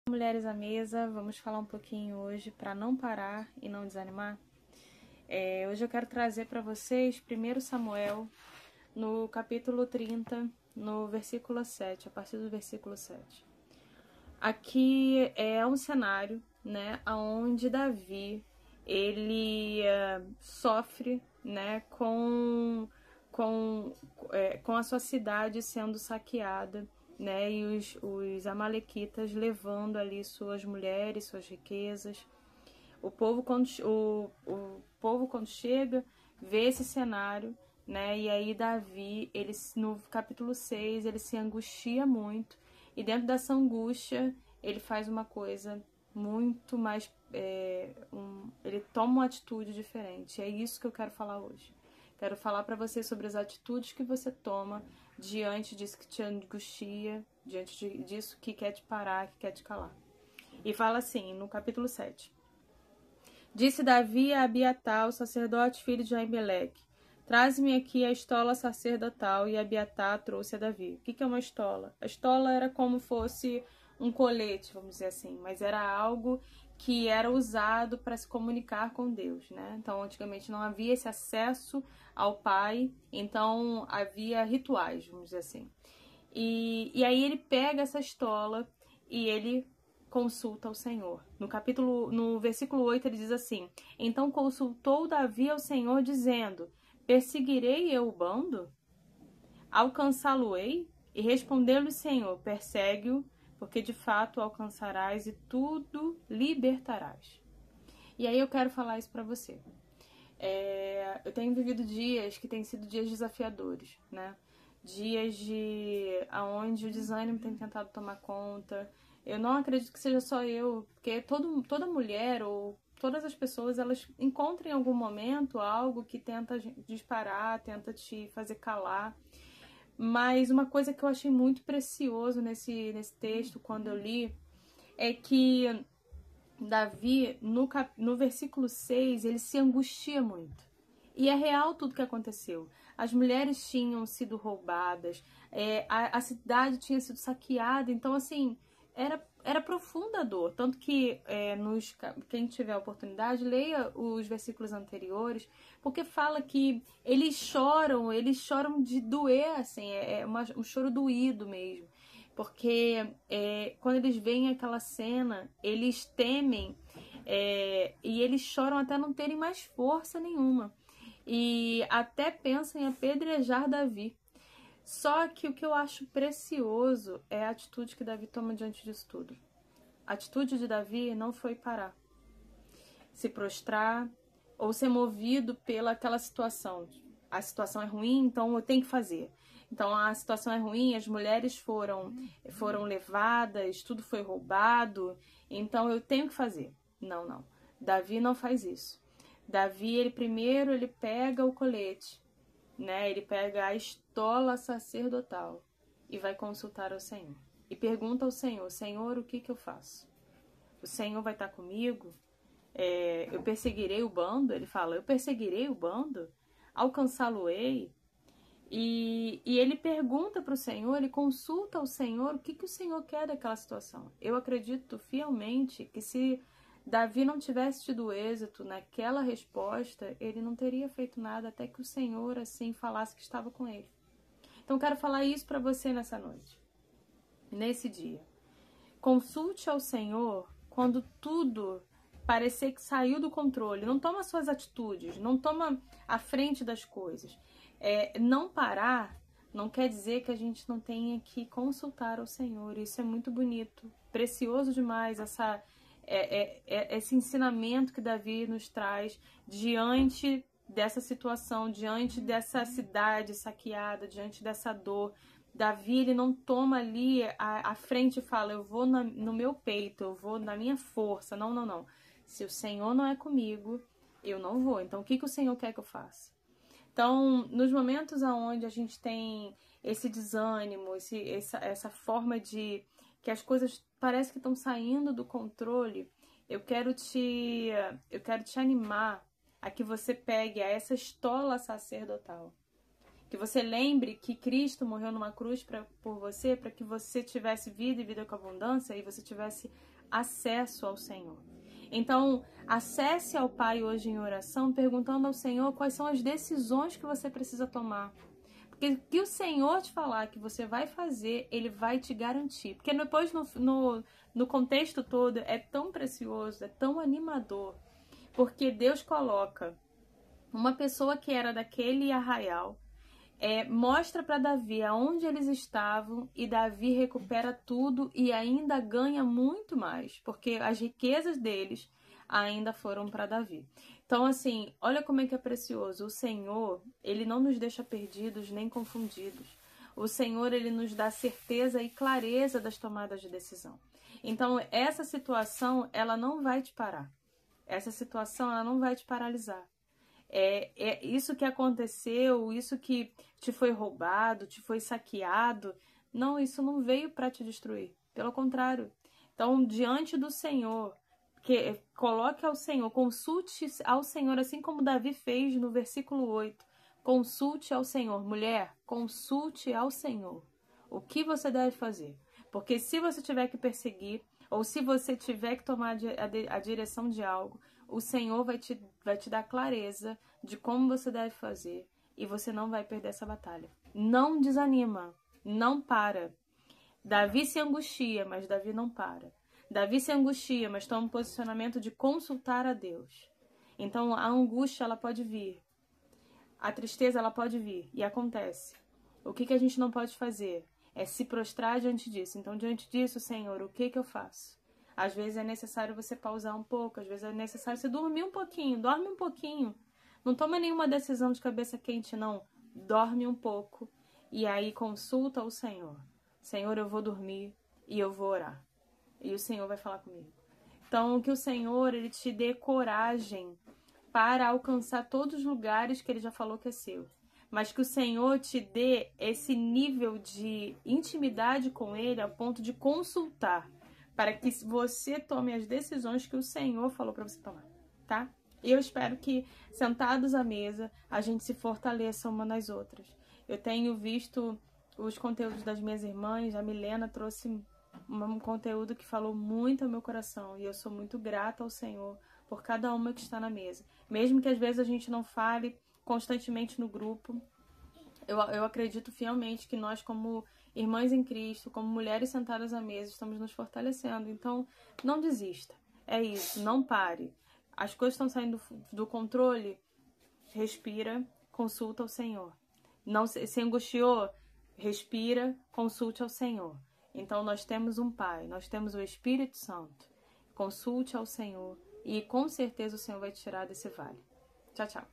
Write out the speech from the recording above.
Mulheres à mesa, vamos falar um pouquinho hoje para não parar e não desanimar. Hoje eu quero trazer para vocês 1 Samuel, no capítulo 30, no versículo 7, a partir do versículo 7. Aqui é um cenário, né, onde Davi, ele sofre, né, com a sua cidade sendo saqueada, né, e os amalequitas levando ali suas mulheres, suas riquezas. O povo quando chega, vê esse cenário, né, e aí Davi, ele, no capítulo 6, ele se angustia muito, e dentro dessa angústia, ele faz uma coisa muito mais, ele toma uma atitude diferente. É isso que eu quero falar hoje. Quero falar para você sobre as atitudes que você toma diante disso que te angustia, diante disso que quer te parar, que quer te calar. E fala assim, no capítulo 7. Disse Davi a Abiatar, o sacerdote filho de Aimeleque: Traze-me aqui a estola sacerdotal. E Abiatar trouxe a Davi. O que é uma estola? A estola era como fosse um colete, vamos dizer assim, mas era algo que era usado para se comunicar com Deus, né? Então, antigamente não havia esse acesso ao Pai, então havia rituais, vamos dizer assim. E aí ele pega essa estola e ele consulta ao Senhor. No versículo 8 ele diz assim: Então consultou Davi ao Senhor, dizendo: Perseguirei eu o bando? Alcançá-lo-ei? E respondeu-lhe o Senhor: Persegue-o, porque de fato o alcançarás e tudo libertarás. E aí eu quero falar isso para você. Eu tenho vivido dias que têm sido dias desafiadores, né? Dias aonde o desânimo tem tentado tomar conta. Eu não acredito que seja só eu, porque toda mulher ou todas as pessoas, elas encontram em algum momento algo que tenta disparar, tenta te fazer calar. Mas uma coisa que eu achei muito precioso nesse texto, quando eu li, é que Davi, no versículo 6, ele se angustia muito. E é real tudo que aconteceu. As mulheres tinham sido roubadas, a cidade tinha sido saqueada, então assim, era profunda a dor. Tanto que quem tiver a oportunidade, leia os versículos anteriores, porque fala que eles choram de doer, assim, um choro doído mesmo. Porque quando eles veem aquela cena, eles temem e eles choram até não terem mais força nenhuma. E até pensam em apedrejar Davi. Só que o que eu acho precioso é a atitude que Davi toma diante disso tudo. A atitude de Davi não foi parar, se prostrar ou ser movido pelaquela situação. A situação é ruim, então eu tenho que fazer. Então a situação é ruim, as mulheres foram levadas, tudo foi roubado, então eu tenho que fazer. Não, não. Davi não faz isso. Davi, ele primeiro pega o colete, né? Ele pega a estola sacerdotal e vai consultar ao Senhor. E pergunta ao Senhor: Senhor, o que eu faço? O Senhor vai estar comigo? Eu perseguirei o bando? Ele fala: eu perseguirei o bando? Alcançá-lo-ei? E ele pergunta para o Senhor, ele consulta ao Senhor o que o Senhor quer daquela situação. Eu acredito fielmente que se Davi não tivesse tido êxito naquela resposta, ele não teria feito nada até que o Senhor assim falasse que estava com ele. Então quero falar isso para você nessa noite, nesse dia. Consulte ao Senhor quando tudo parecer que saiu do controle. Não toma suas atitudes, não toma a frente das coisas. Não parar não quer dizer que a gente não tenha que consultar ao Senhor. Isso é muito bonito, precioso demais, esse ensinamento que Davi nos traz diante dessa situação, diante dessa cidade saqueada, diante dessa dor. Davi, ele não toma ali a frente e fala: eu vou no meu peito, eu vou na minha força. Não, não, não. Se o Senhor não é comigo, eu não vou. Então, o que o Senhor quer que eu faça? Então, nos momentos onde a gente tem esse desânimo, essa forma de que as coisas parecem que estão saindo do controle, eu quero te animar a que você pegue essa estola sacerdotal, Que você lembre que Cristo morreu numa cruz por você, para que você tivesse vida e vida com abundância e você tivesse acesso ao Senhor. Então, acesse ao Pai hoje em oração, perguntando ao Senhor quais são as decisões que você precisa tomar. Porque o que o Senhor te falar que você vai fazer, Ele vai te garantir. Porque depois, no contexto todo, é tão precioso, é tão animador. Porque Deus coloca uma pessoa que era daquele arraial, mostra para Davi aonde eles estavam e Davi recupera tudo e ainda ganha muito mais, porque as riquezas deles ainda foram para Davi. Então, assim, olha como é que é precioso. O Senhor, Ele não nos deixa perdidos nem confundidos. O Senhor, Ele nos dá certeza e clareza das tomadas de decisão. Então, essa situação, ela não vai te parar. Essa situação, ela não vai te paralisar. Isso que aconteceu, isso que te foi roubado, te foi saqueado, não, isso não veio para te destruir. Pelo contrário. Então, diante do Senhor, coloque ao Senhor, consulte ao Senhor, assim como Davi fez no versículo 8. Consulte ao Senhor. Mulher, consulte ao Senhor. O que você deve fazer? Porque se você tiver que perseguir, ou se você tiver que tomar a direção de algo, o Senhor vai te dar clareza de como você deve fazer e você não vai perder essa batalha. Não desanima, não para. Davi se angustia, mas Davi não para. Davi se angustia, mas toma um posicionamento de consultar a Deus. Então a angústia, ela pode vir. A tristeza, ela pode vir e acontece. O que a gente não pode fazer? É se prostrar diante disso. Então, diante disso, Senhor, o que eu faço? Às vezes é necessário você pausar um pouco, às vezes é necessário você dormir um pouquinho, dorme um pouquinho. Não toma nenhuma decisão de cabeça quente, não. Dorme um pouco e aí consulta o Senhor. Senhor, eu vou dormir e eu vou orar. E o Senhor vai falar comigo. Então, que o Senhor, Ele te dê coragem para alcançar todos os lugares que Ele já falou que é seu. Mas que o Senhor te dê esse nível de intimidade com Ele a ponto de consultar, para que você tome as decisões que o Senhor falou para você tomar, tá? E eu espero que, sentados à mesa, a gente se fortaleça uma nas outras. Eu tenho visto os conteúdos das minhas irmãs, a Milena trouxe um conteúdo que falou muito ao meu coração, e eu sou muito grata ao Senhor por cada uma que está na mesa. Mesmo que às vezes a gente não fale constantemente no grupo, eu acredito fielmente que nós, como irmãs em Cristo, como mulheres sentadas à mesa, estamos nos fortalecendo. Então, não desista. É isso, não pare. As coisas estão saindo do controle, respira, consulta ao Senhor. Não se angustiou, respira, consulte ao Senhor. Então, nós temos um Pai, nós temos o Espírito Santo. Consulte ao Senhor e com certeza o Senhor vai te tirar desse vale. Tchau, tchau.